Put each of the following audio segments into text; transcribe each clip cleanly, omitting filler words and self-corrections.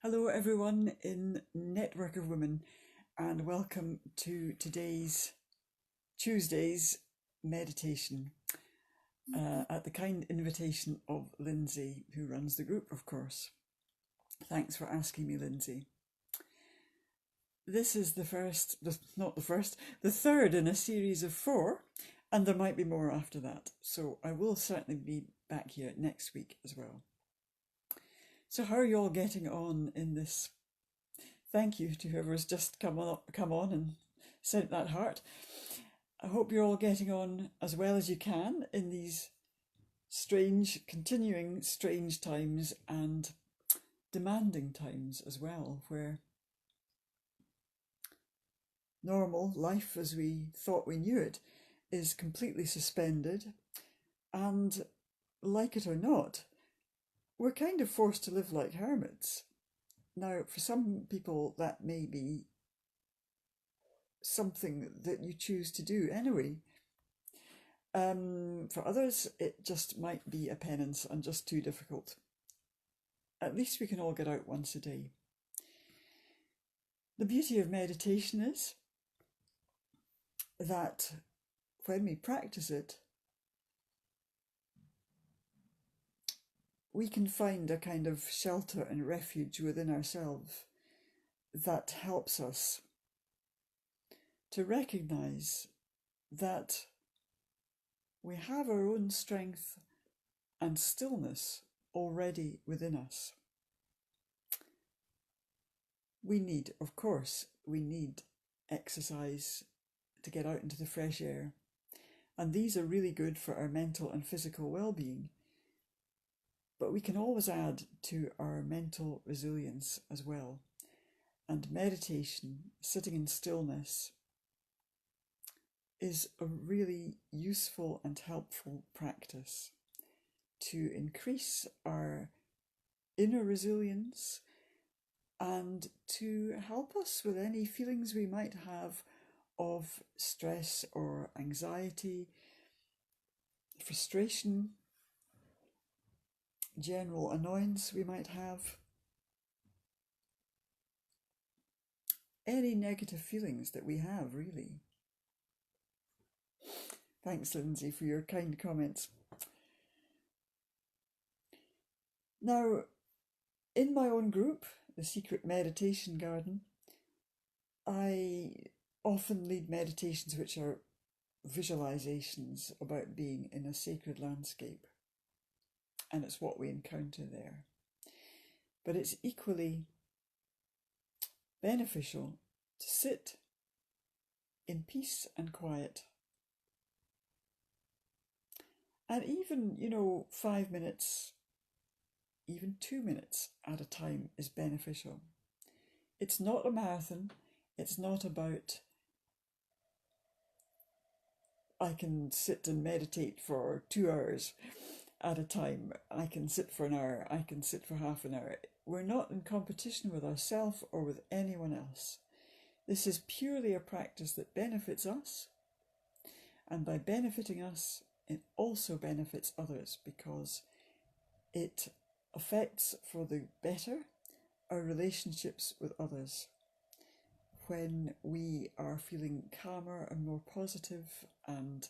Hello, everyone in Network of Women, and welcome to today's Tuesday's meditation at the kind invitation of Lindsay, who runs the group, of course. Thanks for asking me, Lindsay. This is the third in a series of 4, and there might be more after that. So I will certainly be back here next week as well. So how are you all getting on in this? Thank you to whoever's just come on and sent that heart. I hope you're all getting on as well as you can in these continuing strange times and demanding times as well, where normal life as we thought we knew it is completely suspended, and like it or not, we're kind of forced to live like hermits. Now, for some people, that may be something that you choose to do anyway. For others, it just might be a penance and just too difficult. At least we can all get out once a day. The beauty of meditation is that when we practice it, we can find a kind of shelter and refuge within ourselves that helps us to recognize that we have our own strength and stillness already within us. Of course, we need exercise to get out into the fresh air. And these are really good for our mental and physical well-being. But we can always add to our mental resilience as well. And meditation, sitting in stillness, is a really useful and helpful practice to increase our inner resilience and to help us with any feelings we might have of stress or anxiety, frustration, general annoyance we might have, any negative feelings that we have, really. Thanks, Lindsay, for your kind comments. Now, in my own group, the Secret Meditation Garden, I often lead meditations which are visualizations about being in a sacred landscape. And it's what we encounter there. But it's equally beneficial to sit in peace and quiet. And even, 5 minutes, even 2 minutes at a time is beneficial. It's not a marathon. It's not about, I can sit and meditate for 2 hours at a time. I can sit for an hour. I can sit for half an hour. We're not in competition with ourselves or with anyone else. This is purely a practice that benefits us. And by benefiting us, it also benefits others because it affects for the better our relationships with others. When we are feeling calmer and more positive and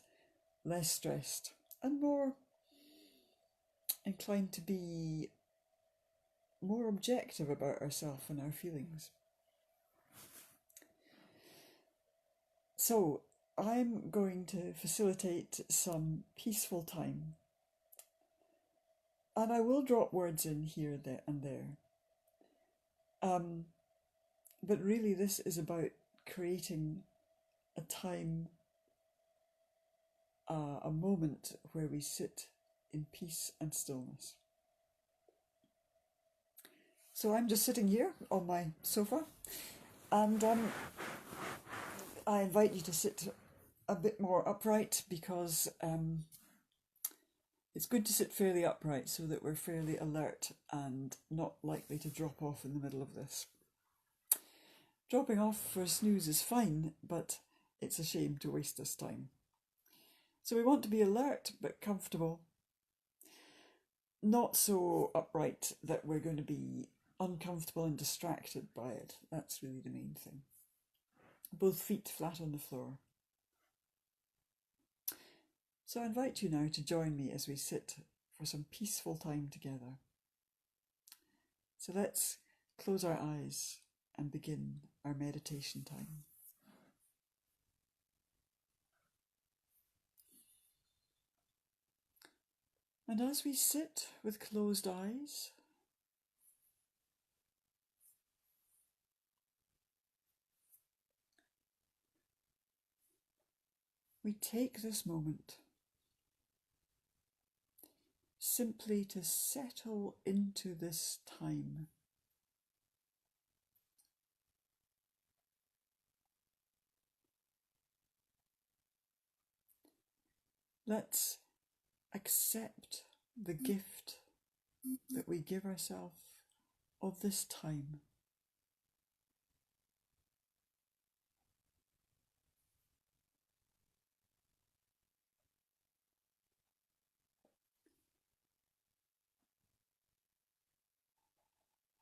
less stressed and more inclined to be more objective about ourselves and our feelings. So I'm going to facilitate some peaceful time. And I will drop words in here, there and there. But really this is about creating a time, a moment where we sit in peace and stillness. So I'm just sitting here on my sofa, and I invite you to sit a bit more upright because it's good to sit fairly upright so that we're fairly alert and not likely to drop off in the middle of this. Dropping off for a snooze is fine, but it's a shame to waste this time. So we want to be alert but comfortable, not so upright that we're going to be uncomfortable and distracted by it. That's really the main thing. Both feet flat on the floor. So I invite you now to join me as we sit for some peaceful time together. So let's close our eyes and begin our meditation time. And as we sit with closed eyes, we take this moment simply to settle into this time. Let's accept the gift that we give ourselves of this time.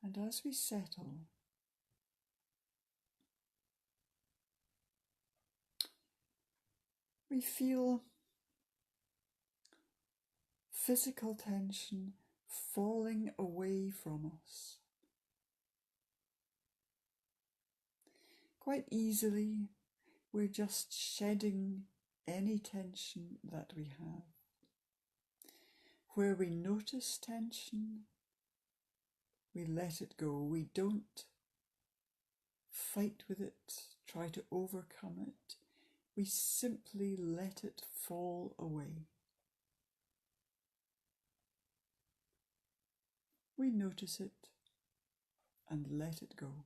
And as we settle, we feel physical tension falling away from us. Quite easily, we're just shedding any tension that we have. Where we notice tension, we let it go. We don't fight with it, try to overcome it. We simply let it fall away. We notice it and let it go.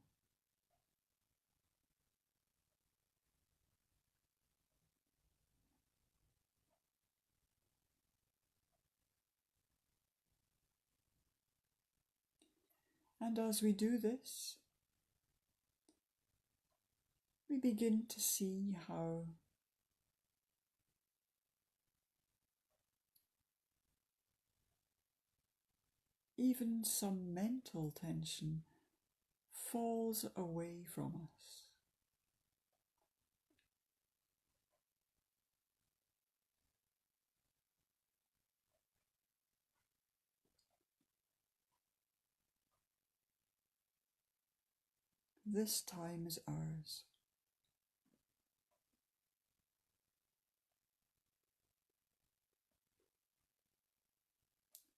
And as we do this, we begin to see how even some mental tension falls away from us. This time is ours.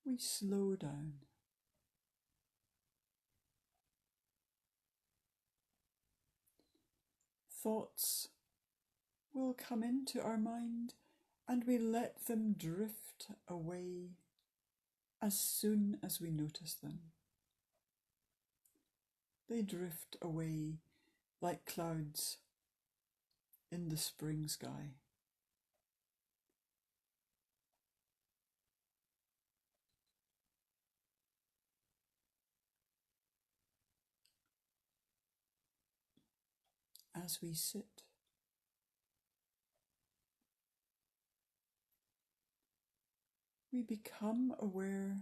We slow down. Thoughts will come into our mind and we let them drift away as soon as we notice them. They drift away like clouds in the spring sky. As we sit, we become aware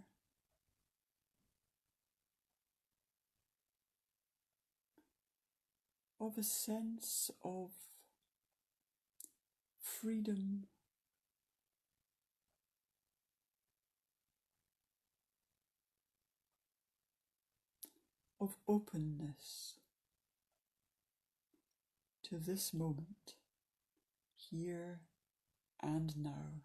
of a sense of freedom, of openness to this moment, here and now.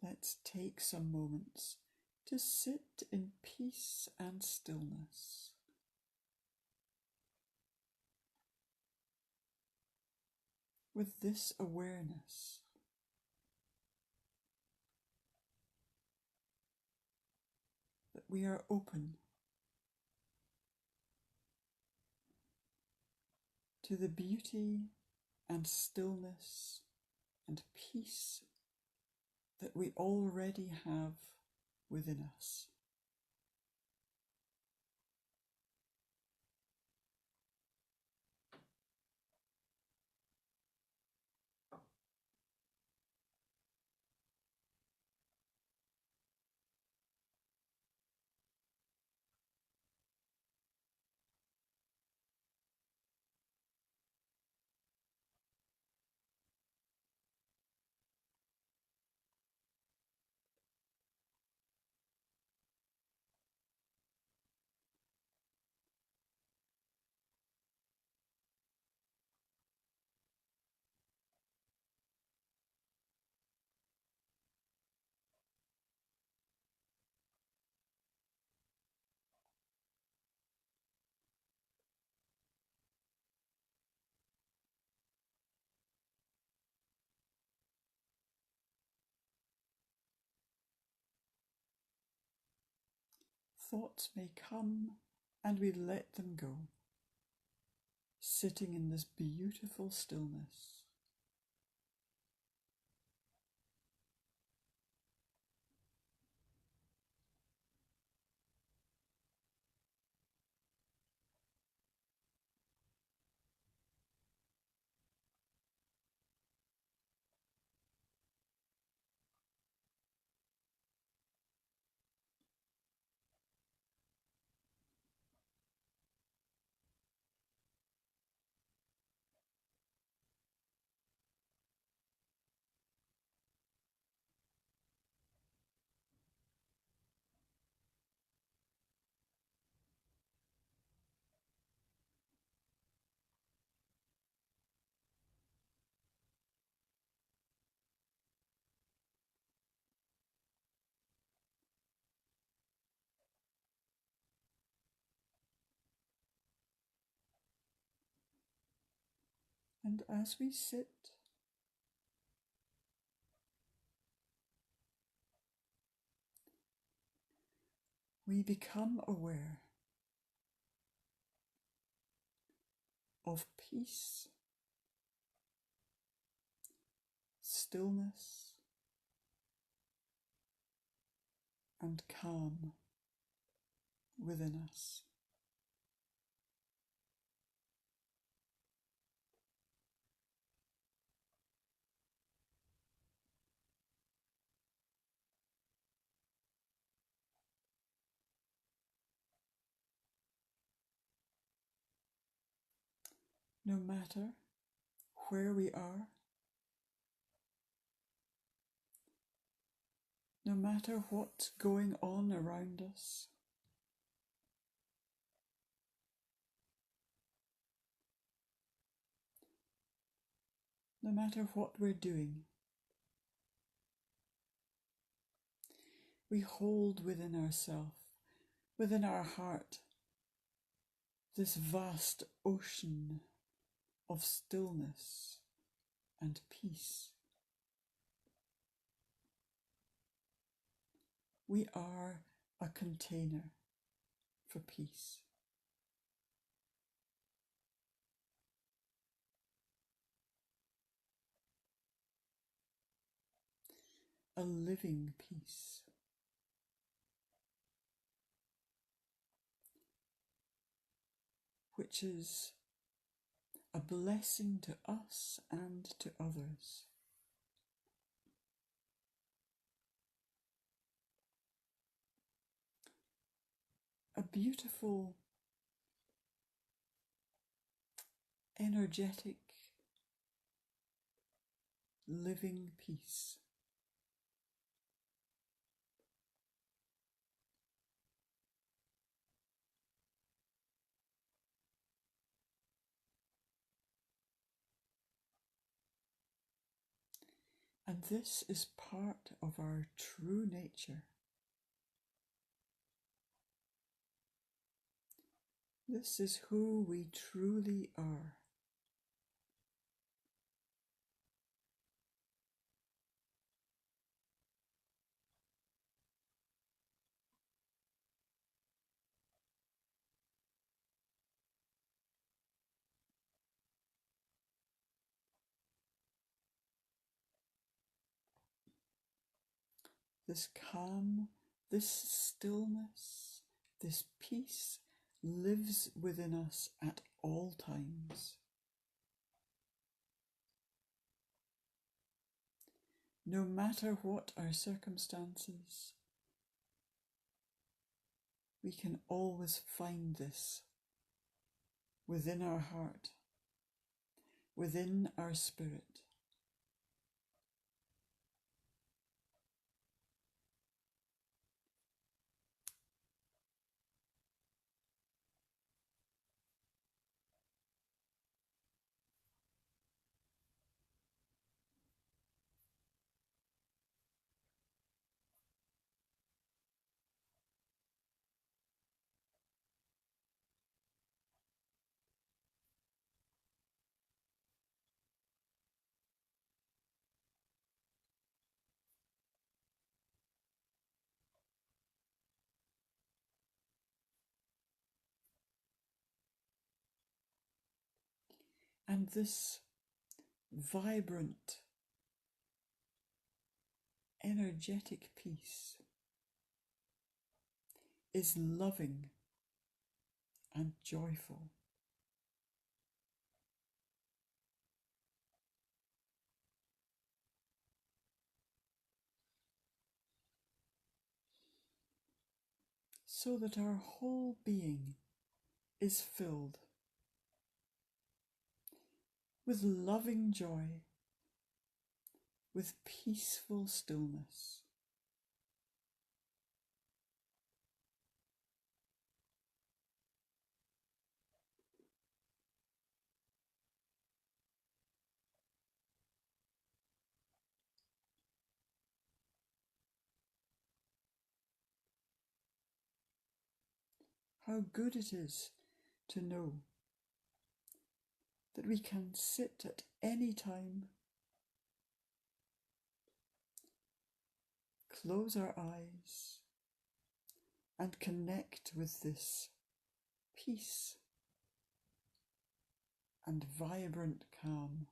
Let's take some moments to sit in peace and stillness. With this awareness that we are open to the beauty and stillness and peace that we already have within us. Thoughts may come and we let them go, sitting in this beautiful stillness. And as we sit, we become aware of peace, stillness, and calm within us. No matter where we are, no matter what's going on around us, no matter what we're doing, we hold within ourselves, within our heart, this vast ocean of stillness and peace. We are a container for peace. A living peace. Which is a blessing to us and to others. A beautiful, energetic, living peace. And this is part of our true nature. This is who we truly are. this calm, this stillness, this peace lives within us at all times. No matter what our circumstances, we can always find this within our heart, within our spirit. And this vibrant, energetic peace is loving and joyful. So that our whole being is filled with loving joy, with peaceful stillness. How good it is to know that we can sit at any time, close our eyes, and connect with this peace and vibrant calm.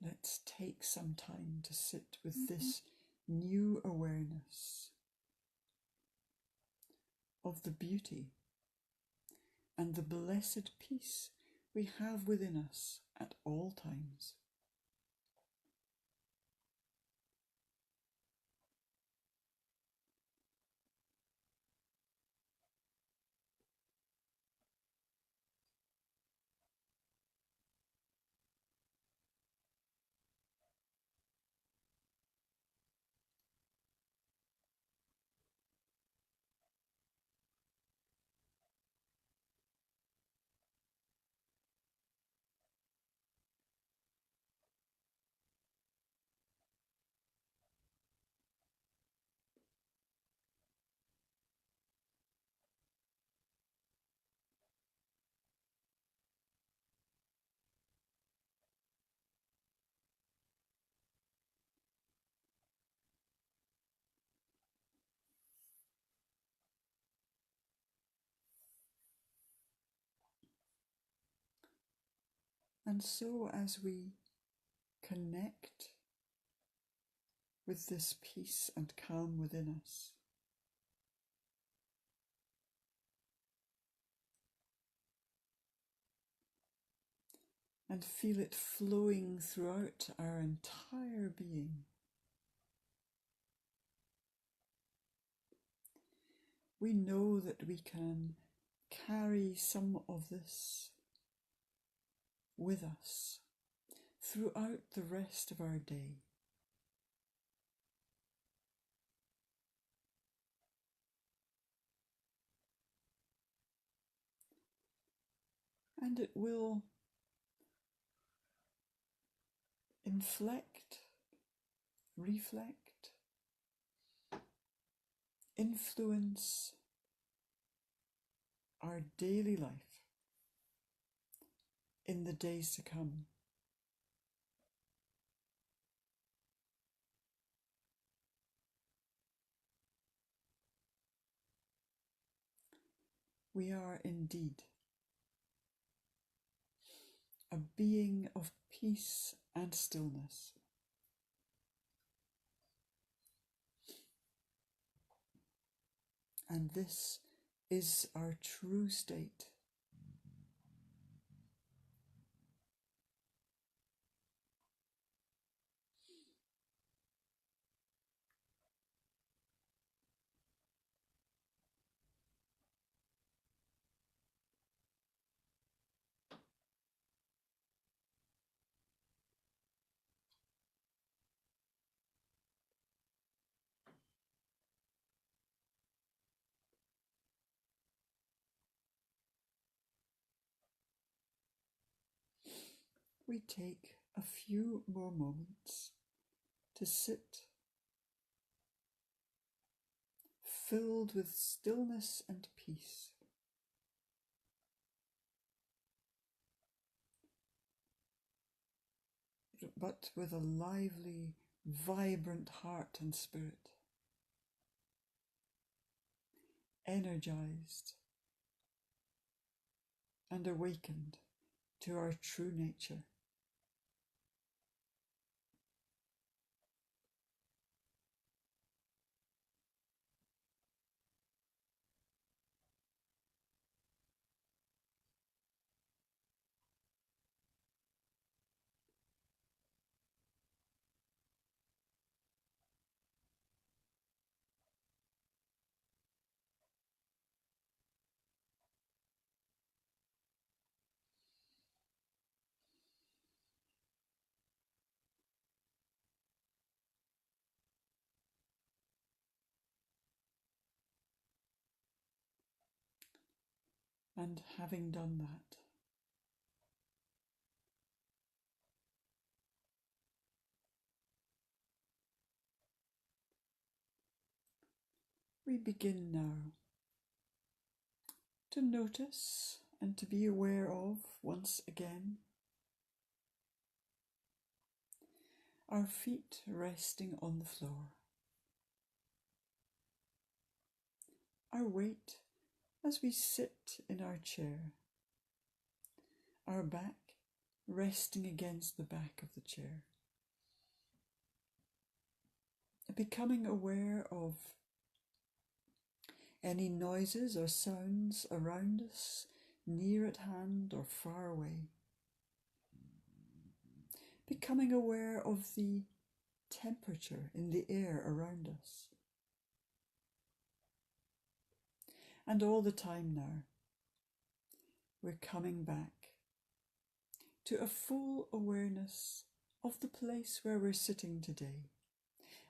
Let's take some time to sit with this new awareness of the beauty and the blessed peace we have within us at all times. And so as we connect with this peace and calm within us, and feel it flowing throughout our entire being, we know that we can carry some of this with us throughout the rest of our day. And it will inflect, reflect, influence our daily life in the days to come. We are indeed a being of peace and stillness. And this is our true state. We take a few more moments to sit, filled with stillness and peace. But with a lively, vibrant heart and spirit, energized and awakened to our true nature. And having done that, we begin now to notice and to be aware of, once again, our feet resting on the floor, our weight as we sit in our chair, our back resting against the back of the chair, becoming aware of any noises or sounds around us, near at hand or far away, becoming aware of the temperature in the air around us. And all the time now, we're coming back to a full awareness of the place where we're sitting today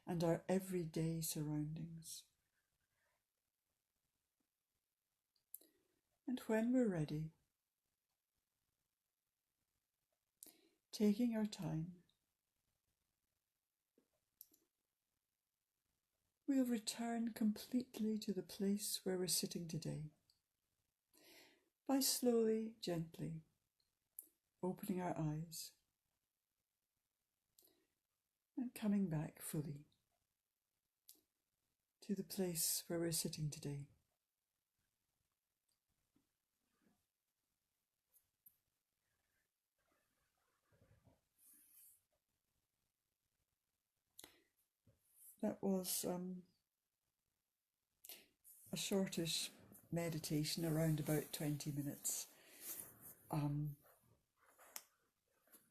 and our everyday surroundings. And when we're ready, taking our time, we'll return completely to the place where we're sitting today by slowly, gently opening our eyes and coming back fully to the place where we're sitting today. That was a shortish meditation, around about 20 minutes.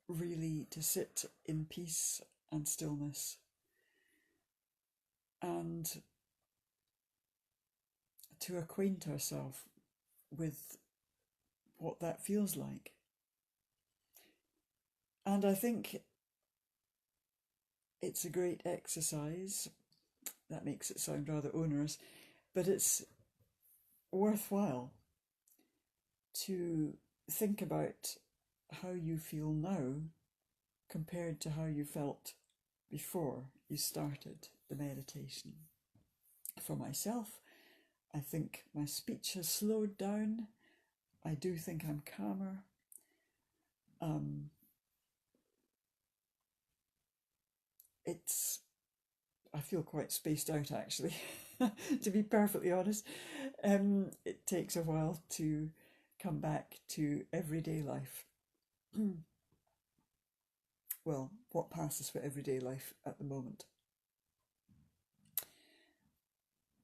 Really to sit in peace and stillness and to acquaint ourselves with what that feels like. And I think it's a great exercise. That makes it sound rather onerous, but it's worthwhile to think about how you feel now compared to how you felt before you started the meditation. For myself, I think my speech has slowed down. I do think I'm calmer. I feel quite spaced out actually, to be perfectly honest. It takes a while to come back to everyday life. Well, what passes for everyday life at the moment.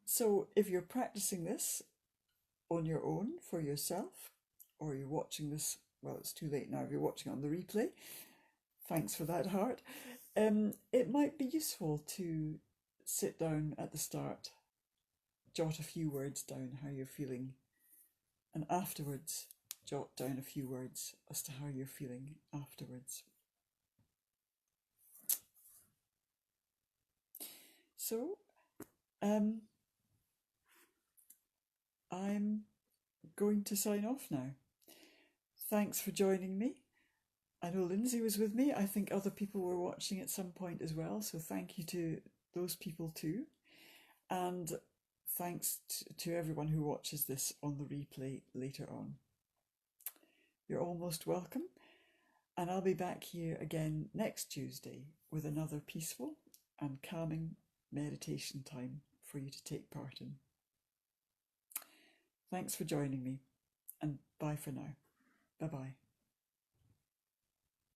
So if you're practicing this on your own for yourself, or you're watching this, well, it's too late now if you're watching on the replay, thanks for that, heart. It might be useful to sit down at the start, jot a few words down how you're feeling, and afterwards jot down a few words as to how you're feeling afterwards. So, I'm going to sign off now. Thanks for joining me. I know Lindsay was with me. I think other people were watching at some point as well. So thank you to those people too. And thanks to everyone who watches this on the replay later on. You're all most welcome. And I'll be back here again next Tuesday with another peaceful and calming meditation time for you to take part in. Thanks for joining me, and bye for now. Bye-bye.